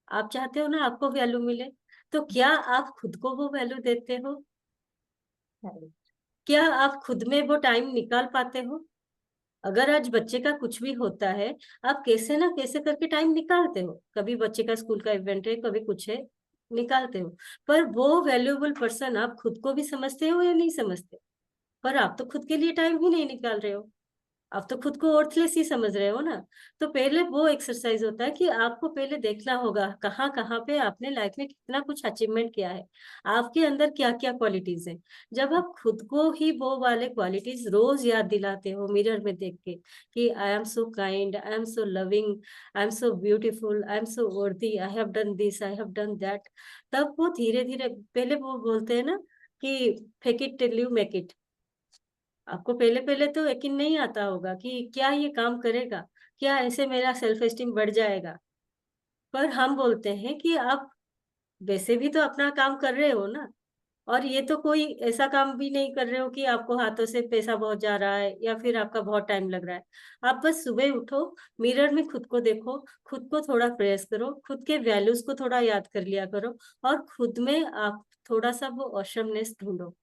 आप चाहते हो ना आपको वैल्यू मिले, तो क्या आप खुद को वो वैल्यू देते हो? क्या आप खुद में वो टाइम निकाल पाते हो? अगर आज बच्चे का कुछ भी होता है, आप कैसे ना कैसे करके टाइम निकालते हो। कभी बच्चे का स्कूल का इवेंट है, कभी कुछ है, निकालते हो। पर वो वैल्यूएबल पर्सन आप खुद को भी समझते हो या नहीं समझते? पर आप तो खुद के लिए टाइम ही नहीं निकाल रहे हो। आप तो खुद को वर्थलेस ही समझ रहे हो ना। तो पहले वो एक्सरसाइज होता है कि आपको पहले देखना होगा कहाँ कहाँ पे आपने लाइफ में कितना कुछ अचीवमेंट किया है, आपके अंदर क्या क्या क्वालिटीज है। जब आप खुद को ही वो वाले क्वालिटीज रोज याद दिलाते हो मिरर में देख के कि I am so kind, I am so loving, I am so beautiful, I am so worthy, I have done this, I have done that, तब वो धीरे धीरे, पहले वो बोलते हैं ना कि fake it till you make it. आपको पहले पहले तो यकीन नहीं आता होगा कि क्या ये काम करेगा, क्या ऐसे मेरा सेल्फ एस्टीम बढ़ जाएगा। पर हम बोलते हैं कि आप वैसे भी तो अपना काम कर रहे हो ना, और ये तो कोई ऐसा काम भी नहीं कर रहे हो कि आपको हाथों से पैसा बहुत जा रहा है या फिर आपका बहुत टाइम लग रहा है। आप बस सुबह उठो, मिरर में खुद को देखो, खुद को थोड़ा प्रेस करो, खुद के वैल्यूज को थोड़ा याद कर लिया करो, और खुद में आप थोड़ा सा वो ऑसमनेस ढूंढो।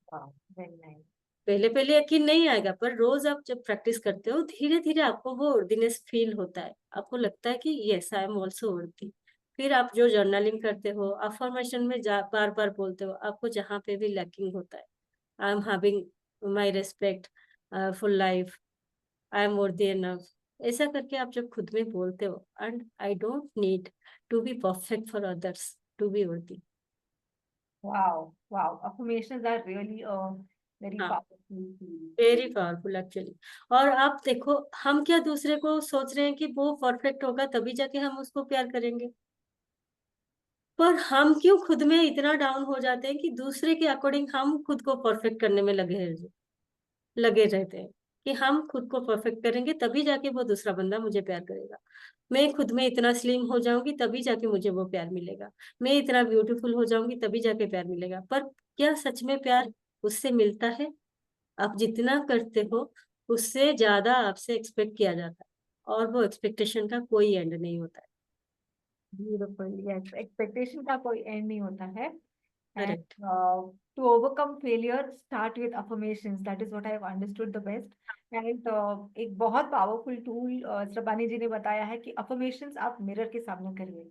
Very nice. पहले पहले यकीन नहीं आएगा, पर रोज आप जब प्रैक्टिस करते हो धीरे धीरे आपको वो वर्दीनेस फील होता है, आपको लगता है कि यस आई एम ऑल्सो वर्दी। फिर आप जो जर्नलिंग करते हो, अफर्मेशन में बार बार बोलते हो, आपको जहाँ पे भी लैकिंग होता है, I am having my respectful life, I am worthy enough, ऐसा करके आप जब खुद में बोलते हो, and I don't need to be perfect for others to be worthy. Wow, wow. Affirmations are really a very हाँ, powerful tool. Very powerful actually. और आप देखो, हम क्या दूसरे को सोच रहे हैं कि वो परफेक्ट होगा तभी जाके हम उसको प्यार करेंगे, पर हम क्यों खुद में इतना डाउन हो जाते हैं कि दूसरे के अकॉर्डिंग हम खुद को परफेक्ट करने में लगे हैं। लगे रहते हैं कि हम खुद को परफेक्ट करेंगे तभी जाके वो दूसरा बंदा मुझे प्यार करेगा। मैं खुद में इतना स्लिम हो जाऊंगी तभी जाके मुझे वो प्यार मिलेगा। मैं इतना ब्यूटीफुल हो जाऊंगी तभी जाके प्यार मिलेगा। पर क्या सच में प्यार उससे मिलता है? आप जितना करते हो उससे ज्यादा आपसे एक्सपेक्ट किया जाता है और वो एक्सपेक्टेशन का कोई एंड नहीं होता है। ब्यूटीफुल, यस, एक्सपेक्टेशन का कोई एंड नहीं होता है। And correct. to overcome failure, start with affirmations. That is what I have understood the best. And एक बहुत पावरफुल टूल श्रबानी जी ने बताया है कि affirmations आप मिरर के सामने करिए।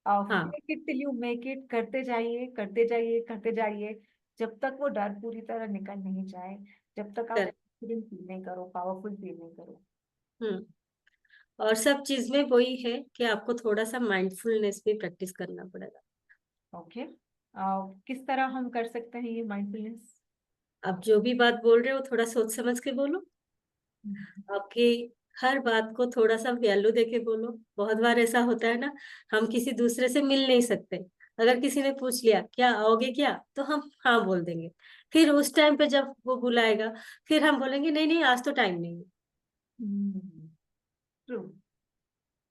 हाँ, fake it till you make it, करते जाइए करते जाइए करते जाइए, जब तक वो डर पूरी तरह निकल नहीं जाए, जब तक आप करेक्ट। कॉन्फिडेंट फील नहीं करो, पावरफुल फील नहीं करो। हम्म। और सब चीज में वही है कि आपको थोड़ा सा माइंडफुलनेस भी प्रैक्टिस करना पड़ेगा। ओके, किस तरह हम कर सकते हैं ये माइंडफुलनेस? आप जो भी बात बोल रहे हो थोड़ा सोच समझ के बोलो। आपकी हर बात को थोड़ा सा वैल्यू देके बोलो। बहुत बार ऐसा होता है ना, हम किसी दूसरे से मिल नहीं सकते। अगर किसी ने पूछ लिया क्या आओगे क्या, तो हम हाँ बोल देंगे। फिर उस टाइम पे जब वो बुलाएगा, फिर हम बोलेंगे नहीं नहीं आज तो टाइम नहीं है। ट्रू।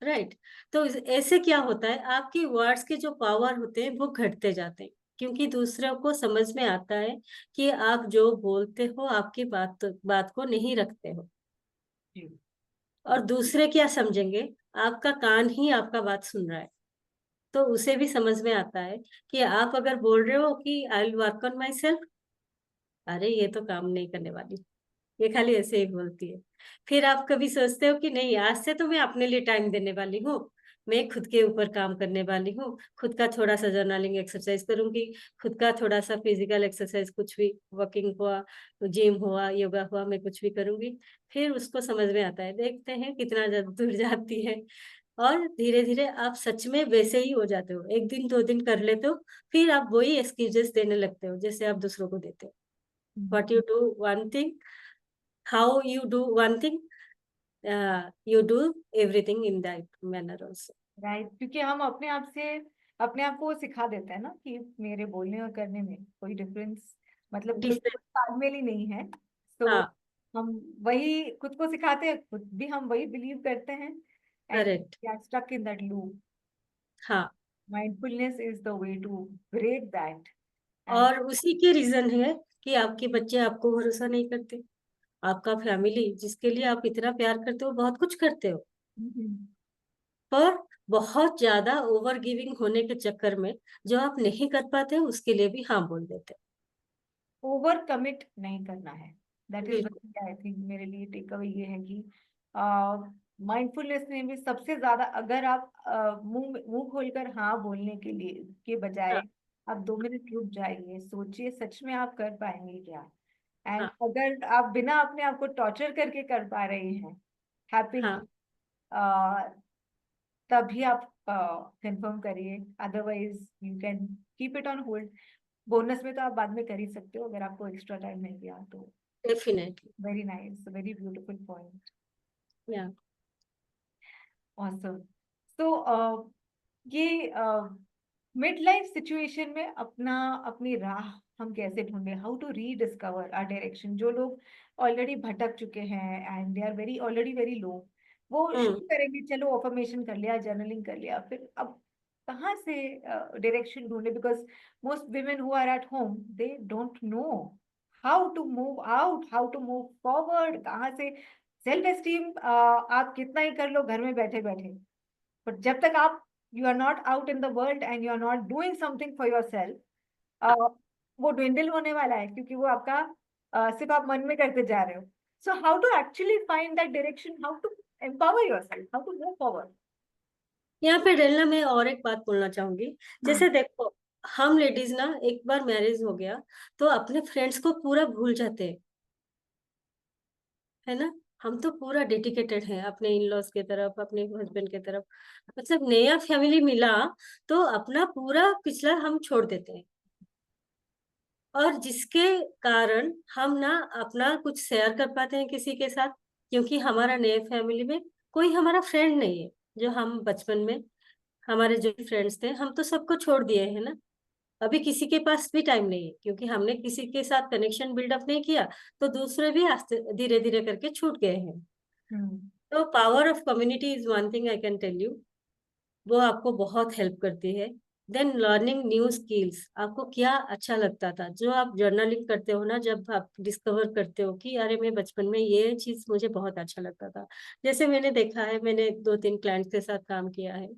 राइट। तो ऐसे क्या होता है, आपकी वर्ड्स के जो पावर होते हैं वो घटते जाते हैं, क्योंकि दूसरों को समझ में आता है कि आप जो बोलते हो आपकी बात बात को नहीं रखते हो। जी। और दूसरे क्या समझेंगे, आपका कान ही आपका बात सुन रहा है। तो उसे भी समझ में आता है कि आप अगर बोल रहे हो कि I will work on my self, अरे ये तो काम नहीं करने वाली, ये खाली ऐसे ही बोलती है। फिर आप कभी सोचते हो कि नहीं आज से तो मैं अपने लिए टाइम देने वाली हूँ, मैं खुद के ऊपर काम करने वाली हूँ, खुद का थोड़ा सा जर्नलिंग एक्सरसाइज करूंगी, खुद का थोड़ा सा फिजिकल एक्सरसाइज, कुछ भी वर्किंग हुआ, जिम हुआ, योगा हुआ, मैं कुछ भी करूंगी। फिर उसको समझ में आता है, देखते हैं कितना दूर जाती है। और धीरे धीरे आप सच में वैसे ही हो जाते हो, एक दिन दो दिन कर लेते हो, फिर आप वही एक्सक्यूजेस देने लगते हो जैसे आप दूसरों को देते हो। What you do one thing, how you do one thing, you do everything in that manner also. Right, क्योंकि हम अपने आप से अपने आप को वो सिखा देते हैं ना कि मेरे बोलने और करने में कोई डिफरेंस, मतलब कोई Different. तालमेल ही नहीं है। तो हाँ, हम वही खुद को सिखाते हैं, खुद भी हम वही बिलीव करते हैं, and correct. We are stuck in that loop. हाँ, mindfulness is the way to break that. And और उसी के रीजन है कि आपके बच्चे आपको भरोसा नहीं करते। आपका फैमिली जिसके लिए आप इतना प्यार करते हो, बहुत कुछ करते हो, पर बहुत ज्यादा ओवर गिविंग होने के चक्कर में जो आप नहीं कर पाते उसके लिए भी हाँ बोल देते ओवर कमिट नहीं करना है। दैट हो। इज बिल्कुल। आई थिंक मेरे लिए टेक अवे ये है कि माइंडफुलनेस में भी सबसे ज्यादा, अगर आप मुंह मुंह खोलकर हाँ बोलने के लिए के बजाय हाँ, आप 2 मिनट रुक जाइए, सोचिए सच में आप कर पाएंगे क्या। एंड हाँ, अगर आप बिना अपने आप को टॉर्चर करके कर पा रहे हैं हैप्पीली, हाँ। तभी आप कंफर्म करिए, otherwise you can keep it on hold. Bonus में तो आप बाद में कर ही सकते हो अगर आपको एक्स्ट्रा टाइम नहीं दिया तो। Definitely. Very nice, very beautiful point. या। ऑसम। तो ये मिड लाइफ सिचुएशन में अपना अपनी राह हम कैसे ढूंढे, how to rediscover our direction? जो लोग ऑलरेडी भटक चुके हैं and they are very already very low, वो हम्म। शुरू करेंगे, चलो अफर्मेशन कर लिया, जर्नलिंग कर लिया, फिर अब कहाँ से डायरेक्शन ढूंढे? Because most women who are at home, they don't know how to move out, how to move forward, कहाँ से सेल्फ एस्टीम आप कितना ही कर लो घर में बैठे बैठे, पर जब तक आप you are not out in the world and you are not doing something for yourself, वो dwindle होने वाला है, क्योंकि वो आपका सिर्फ आप मन में करते जा रहे हो। So how to actually find that direction, how to empower yourself, how to move forward? यहाँ पे डेलना मैं और एक बात बोलना चाहूंगी। जैसे देखो, हम लेडीज ना एक बार मैरिज हो गया तो अपने फ्रेंड्स को पूरा भूल जाते हैं, है ना। हम तो पूरा डेडिकेटेड हैं अपने इन लॉज के तरफ, अपने हस्बैंड के तरफ। मतलब नया फैमिली मिला तो अपना पूरा पिछला हम छोड़ देते हैं, और जिसके कारण हम ना अपना कुछ शेयर कर पाते हैं किसी के साथ, क्योंकि हमारा नए फैमिली में कोई हमारा फ्रेंड नहीं है। जो हम बचपन में हमारे जो फ्रेंड्स थे हम तो सबको छोड़ दिए हैं ना। अभी किसी के पास भी टाइम नहीं है, क्योंकि हमने किसी के साथ कनेक्शन बिल्डअप नहीं किया, तो दूसरे भी आस्ते धीरे धीरे करके छूट गए हैं। तो power of community is one thing I can tell you, वो आपको बहुत हेल्प करती है। देन लर्निंग न्यू स्किल्स, आपको क्या अच्छा लगता था, जो आप जर्नलिंग करते हो ना, जब आप डिस्कवर करते हो कि अरे मैं बचपन में ये चीज मुझे बहुत अच्छा लगता था। जैसे मैंने देखा है, मैंने 2-3 क्लाइंट्स के साथ काम किया है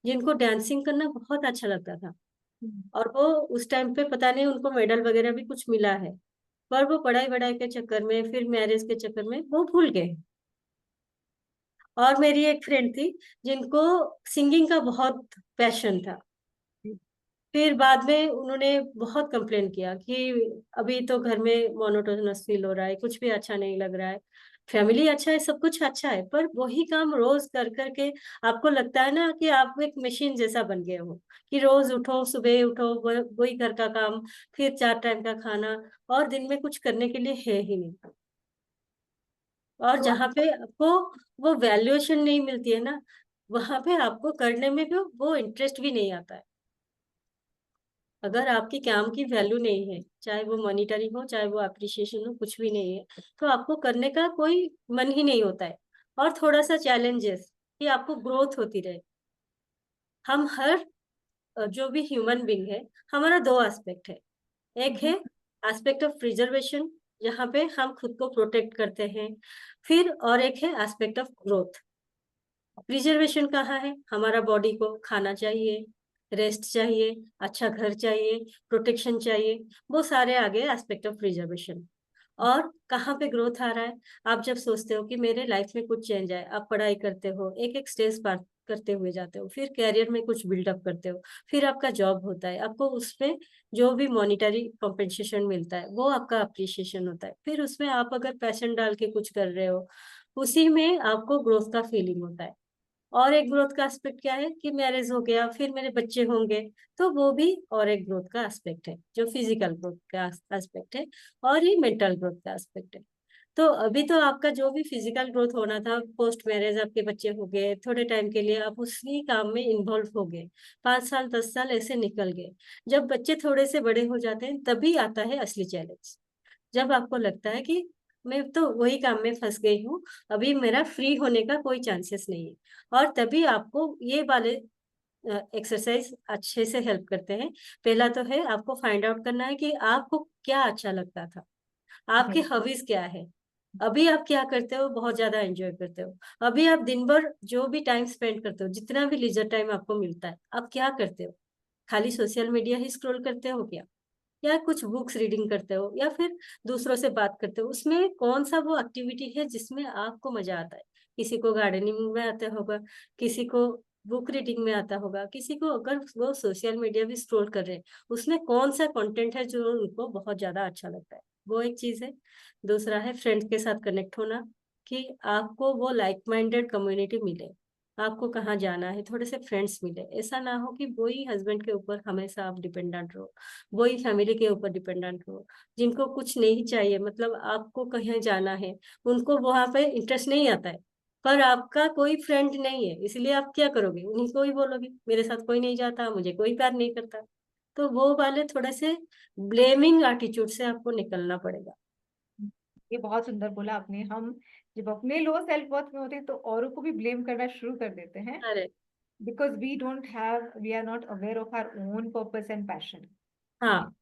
जिनको डांसिंग करना बहुत अच्छा लगता था, और वो उस टाइम पे पता नहीं उनको मेडल वगैरह भी कुछ मिला है, पर वो पढ़ाई वढ़ाई के चक्कर में, फिर मैरिज के चक्कर में वो भूल गए। और मेरी एक फ्रेंड थी जिनको सिंगिंग का बहुत पैशन था, फिर बाद में उन्होंने बहुत कंप्लेन किया कि अभी तो घर में मोनोटोनस फील हो रहा है, कुछ भी अच्छा नहीं लग रहा है, फैमिली अच्छा है, सब कुछ अच्छा है, पर वही काम रोज कर करके आपको लगता है ना कि आप एक मशीन जैसा बन गए हो, कि रोज उठो, सुबह उठो, वही घर का काम, फिर 4 टाइम का खाना, और दिन में कुछ करने के लिए है ही नहीं। और तो जहाँ पे आपको वो वैल्यूएशन नहीं मिलती है ना, वहां पे आपको करने में भी वो इंटरेस्ट भी नहीं आता है। अगर आपकी काम की वैल्यू नहीं है, चाहे वो मॉनिटरी हो, चाहे वो अप्रिसिएशन हो, कुछ भी नहीं है, तो आपको करने का कोई मन ही नहीं होता है। और थोड़ा सा चैलेंजेस, कि आपको ग्रोथ होती रहे। हम हर जो भी ह्यूमन बींग है, हमारा 2 एस्पेक्ट है। एक है एस्पेक्ट ऑफ प्रिजर्वेशन, जहाँ पे हम खुद को प्रोटेक्ट करते हैं, फिर और एक है एस्पेक्ट ऑफ ग्रोथ। प्रिजर्वेशन कहाँ है, हमारा बॉडी को खाना चाहिए, रेस्ट चाहिए, अच्छा घर चाहिए, प्रोटेक्शन चाहिए, वो सारे आ गए एस्पेक्ट ऑफ प्रिजर्वेशन। और कहाँ पे ग्रोथ आ रहा है, आप जब सोचते हो कि मेरे लाइफ में कुछ चेंज आए, आप पढ़ाई करते हो, एक एक स्टेज पार करते हुए जाते हो, फिर कैरियर में कुछ बिल्डअप करते हो, फिर आपका जॉब होता है, आपको उसमें जो भी मॉनिटरी कॉम्पेंसेशन मिलता है वो आपका अप्रिशिएशन होता है, फिर उसमें आप अगर पैशन डाल के कुछ कर रहे हो, उसी में आपको ग्रोथ का फीलिंग होता है। और एक ग्रोथ का एस्पेक्ट क्या है कि मैरिज हो गया, फिर मेरे बच्चे होंगे, तो वो भी और एक ग्रोथ का एस्पेक्ट है, जो फिजिकल ग्रोथ का एस्पेक्ट है, और ये मेंटल ग्रोथ का एस्पेक्ट है। तो अभी तो आपका जो भी फिजिकल ग्रोथ होना था, पोस्ट मैरिज आपके बच्चे हो गए, थोड़े टाइम के लिए आप उसी काम में इन्वॉल्व हो गए, 5 साल 10 साल ऐसे निकल गए। जब बच्चे थोड़े से बड़े हो जाते हैं, तभी आता है असली चैलेंज, जब आपको लगता है कि मैं तो वही काम में फंस गई हूँ, अभी मेरा फ्री होने का कोई चांसेस नहीं है। और तभी आपको ये वाले एक्सरसाइज अच्छे से हेल्प करते हैं। पहला तो है आपको फाइंड आउट करना है कि आपको क्या अच्छा लगता था, आपके हॉबीज क्या है, अभी आप क्या करते हो, बहुत ज्यादा एंजॉय करते हो, अभी आप दिन भर जो भी टाइम स्पेंड करते हो, जितना भी लीजर टाइम आपको मिलता है, आप क्या करते हो, खाली सोशल मीडिया ही स्क्रॉल करते हो क्या, या कुछ बुक्स रीडिंग करते हो, या फिर दूसरों से बात करते हो, उसमें कौन सा वो एक्टिविटी है जिसमें आपको मजा आता है। किसी को गार्डनिंग में आता होगा, किसी को बुक रीडिंग में आता होगा, किसी को अगर वो सोशल मीडिया भी स्क्रॉल कर रहे हैं, उसमें कौन सा कंटेंट है जो उनको बहुत ज्यादा अच्छा लगता है, वो एक चीज है। दूसरा है फ्रेंड्स के साथ कनेक्ट होना, कि आपको वो लाइक माइंडेड कम्युनिटी मिले, आपको कहाँ जाना है, थोड़े से फ्रेंड्स मिले, ऐसा ना हो कि वही हस्बैंड के ऊपर हमेशा आप डिपेंडेंट रहो, वही फैमिली के ऊपर डिपेंडेंट हो, जिनको कुछ नहीं चाहिए, मतलब आपको कहीं जाना है, उनको वहां पे इंटरेस्ट नहीं आता है, पर आपका कोई फ्रेंड नहीं है, इसलिए आप क्या करोगे, उन्हीं को ही बोलोगे मेरे साथ कोई नहीं जाता, मुझे कोई प्यार नहीं करता। तो वो वाले थोड़े से ब्लेमिंग एटीट्यूड से आपको निकलना पड़ेगा। ये बहुत सुंदर बोला आपने। हम जब अपने लो सेल्फ वर्थ में होते हैं तो औरों को भी ब्लेम करना शुरू कर देते हैं, अरे because we are not aware of our own purpose and passion. हाँ,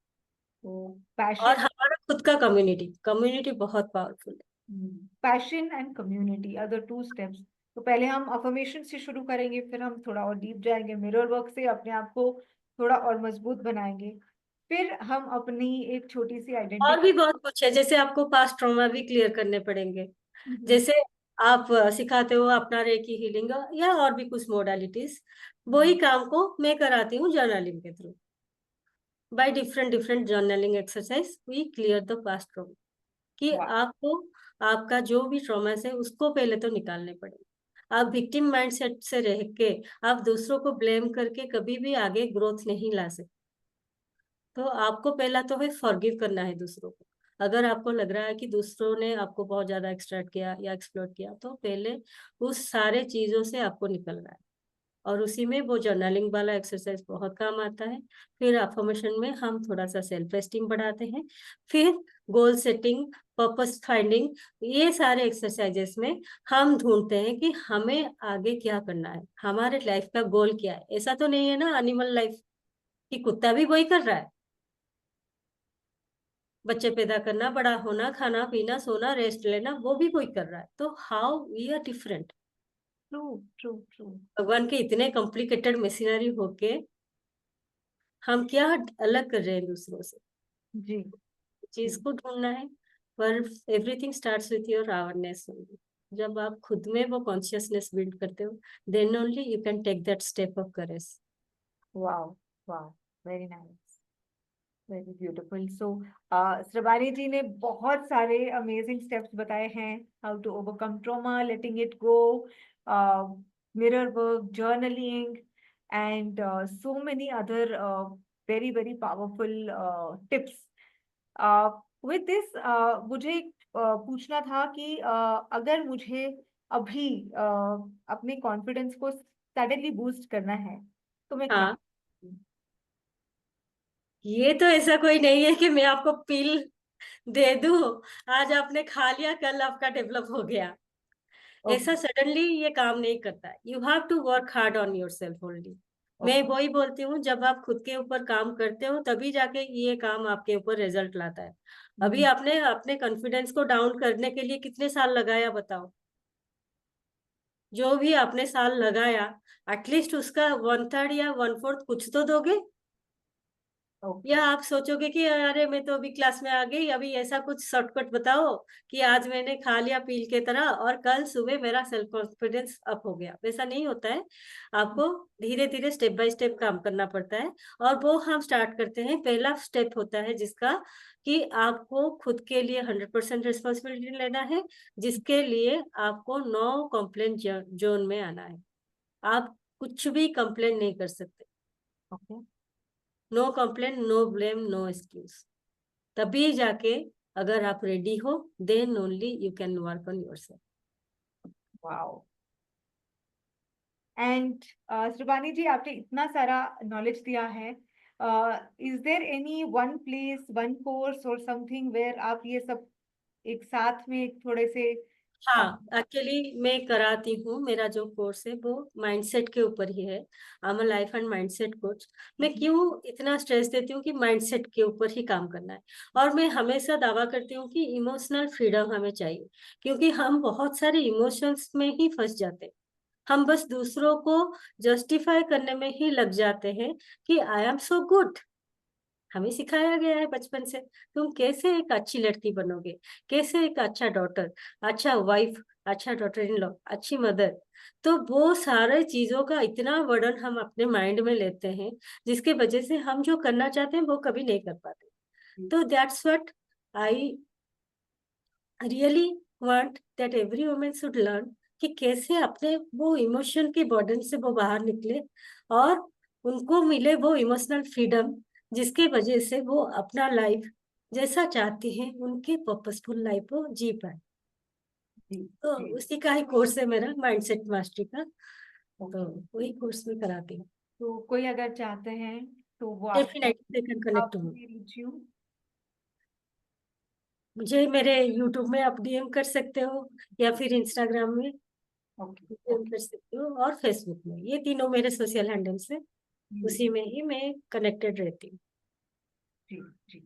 तो और पैशन, हमारा खुद का कम्युनिटी कम्युनिटी बहुत पावरफुल है। Passion and community are the two steps. तो पहले हम अफर्मेशन से शुरू करेंगे, फिर हम थोड़ा और डीप जाएंगे, मिरर वर्क से अपने आप को थोड़ा और मजबूत बनाएंगे, फिर हम अपनी एक छोटी सी और भी आइडेंटिटी। बहुत कुछ है, जैसे आपको पास्ट ट्रॉमा भी क्लियर करने पड़ेंगे, जैसे आप सिखाते हो अपना रेकी हीलिंग, या और भी कुछ मोडालिटीज, वही काम को मैं कराती हूँ जर्नलिंग के through. By different different journaling exercise we clear the past trauma, कि वाह, आपको आपका जो भी ट्रॉमा है उसको पहले तो निकालने पड़ेगा। आप विक्टिम माइंडसेट से रह के आप दूसरों को ब्लेम करके कभी भी आगे ग्रोथ नहीं ला सकते। तो आपको पहला तो है फॉरगिव करना है दूसरों को। अगर आपको लग रहा है कि दूसरों ने आपको बहुत ज्यादा एक्सट्रैक्ट किया या एक्सप्लोर किया, तो पहले उस सारे चीजों से आपको निकलना है। और उसी में वो जर्नलिंग वाला एक्सरसाइज बहुत काम आता है। फिर अफर्मेशन में हम थोड़ा सा सेल्फ एस्टीम बढ़ाते हैं। फिर गोल सेटिंग, पर्पस फाइंडिंग, ये सारे एक्सरसाइजेस में हम ढूंढते हैं कि हमें आगे क्या करना है, हमारे लाइफ का गोल क्या है। ऐसा तो नहीं है ना एनिमल लाइफ कि कुत्ता भी वही कर रहा है, बच्चे पैदा करना, बड़ा होना, खाना पीना, सोना, रेस्ट लेना, वो भी वही कर रहा है। तो how we are different. True true true. भगवान के इतने कॉम्प्लिकेटेड मशीनरी होके हम क्या अलग कर रहे हैं दूसरों से, जी चीज को ढूंढना है। पर everything starts with your awareness only. जब आप खुद में वो कॉन्शियसनेस बिल्ड करते हो, then only you can take that step of courage. Wow wow, very nice, very beautiful. So Shrabani ji ने बहुत सारे अमेजिंग स्टेप्स बताए हैं, how to overcome trauma, letting it go, mirror work, journaling and so many other very very powerful tips. With this मुझे पूछना था कि अगर मुझे अभी अपने कॉन्फिडेंस को सडनली बूस्ट करना है तो मैं क्या हाँ, करूं? ये तो ऐसा कोई नहीं है कि मैं आपको पिल दे दूं, आज आपने खा लिया कल आपका डेवलप हो गया। ओके ऐसा सडनली ये काम नहीं करता है। You have to work hard on yourself only. मैं ओके। वही बोलती हूँ, जब आप खुद के ऊपर काम करते हो तभी जाके ये काम आपके ऊपर रिजल्ट लाता है। अभी आपने अपने कॉन्फिडेंस को डाउन करने के लिए कितने साल लगाया बताओ। जो भी आपने साल लगाया, एटलीस्ट उसका 1/3 या 1/4 कुछ तो दोगे। ओके। या आप सोचोगे कि अरे मैं तो अभी क्लास में आ गई, अभी ऐसा कुछ शॉर्टकट बताओ कि आज मैंने खा लिया पील के तरह और कल सुबह मेरा सेल्फ कॉन्फिडेंस अप हो गया। वैसा नहीं होता है। आपको धीरे धीरे स्टेप बाय स्टेप काम करना पड़ता है। और वो हम स्टार्ट करते हैं, पहला स्टेप होता है जिसका कि आपको खुद के लिए 100% रिस्पॉन्सिबिलिटी लेना है, जिसके लिए आपको नो कंप्लेंट जोन में आना है। आप कुछ भी कंप्लेंट नहीं कर सकते। Okay. No complaint, no blame, no excuse. तभी जाके अगर आप रेडी हो, then only you can work on yourself. Wow. And Shrubani ji, आपने इतना सारा नॉलेज दिया है, is there any one place, one course और समथिंग वेयर आप ये सब एक साथ में थोड़े से हाँ, एक्चुअली मैं कराती हूँ। मेरा जो कोर्स है वो माइंडसेट के ऊपर ही है। I am life and mindset coach. मैं क्यों इतना स्ट्रेस देती हूँ कि माइंडसेट के ऊपर ही काम करना है। और मैं हमेशा दावा करती हूँ कि इमोशनल फ्रीडम हमें चाहिए, क्योंकि हम बहुत सारे इमोशंस में ही फंस जाते हैं। हम बस दूसरों को जस्टिफाई करने में ही लग जाते हैं कि आई एम सो गुड। हमें सिखाया गया है बचपन से, तुम कैसे एक अच्छी लड़की बनोगे, कैसे एक अच्छा डॉटर, अच्छा वाइफ, अच्छा डॉटर इन लॉ, अच्छी मदर। तो वो सारे चीजों का इतना वर्डन हम अपने माइंड में लेते हैं, जिसके वजह से हम जो करना चाहते हैं वो कभी नहीं कर पाते। तो that's what I really want that every woman should learn, कि कैसे अपने वो इमोशन के बर्डन से वो बाहर निकले और उनको मिले वो इमोशनल फ्रीडम, जिसके वजह से वो अपना लाइफ जैसा चाहती हैं उनके पर्पसफुल लाइफ को जी पाए। जी तो जी। उसी का ही कोर्स है मेरा, माइंडसेट मास्टरी का। तो ओके। वही कोर्स में कराती हूँ। तो कोई अगर चाहते हैं तो वो आपको, डेफिनेटली दे कैन कनेक्ट आपको हूँ। Reach you. मुझे मेरे यूट्यूब में आप डीएम कर सकते हो, या फिर इंस्टाग्राम में ओके डीएम ओके। कर सकते हो, और फेसबुक में। ये तीनों मेरे सोशल हैंडल्स है, उसी में ही मैं कनेक्टेड रहती हूँ। जी जी।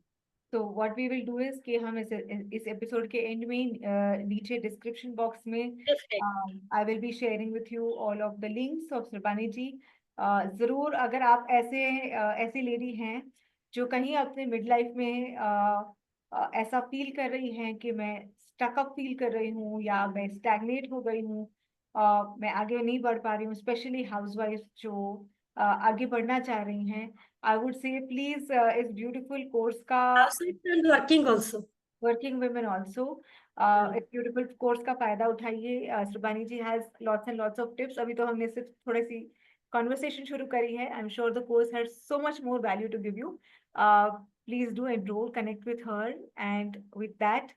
तो what we will do is कि हम इस एपिसोड के एंड में नीचे डिस्क्रिप्शन बॉक्स में definitely. I will be sharing with you all of the links of Shrubani ji. जरूर, अगर आप ऐसी लेडी हैं जो कहीं अपने मिड लाइफ में ऐसा फील कर रही हैं कि मैं स्टक अप फील कर रही हूँ या मैं स्टैग्नेट हो गई हूँ, मैं आगे नहीं बढ़ पा रही हूँ, स्पेशली हाउसवाइफ जो आगे बढ़ना चाह रही हैं, I would say please इस beautiful course का, house working also. working women also, इस beautiful course का फायदा उठाइए। श्रुबानी जी has lots and lots of tips। अभी तो हमने सिर्फ थोड़ी सी conversation शुरू करी है। I'm sure the course has so much more value to give you. Please do enroll, connect with her, and with that,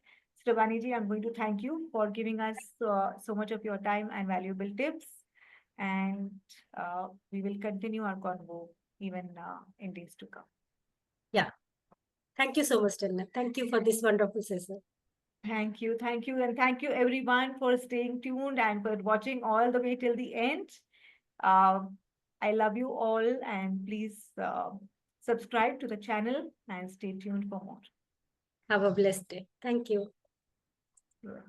श्रुबानी ji, I'm going to thank you for giving us so much of your time and valuable tips. and we will continue our convo even in days to come. Yeah. Thank you so much, Stella. Thank you for this wonderful session. Thank you, and thank you everyone for staying tuned and for watching all the way till the end. I love you all, and please subscribe to the channel and stay tuned for more. Have a blessed day. Thank you. Yeah.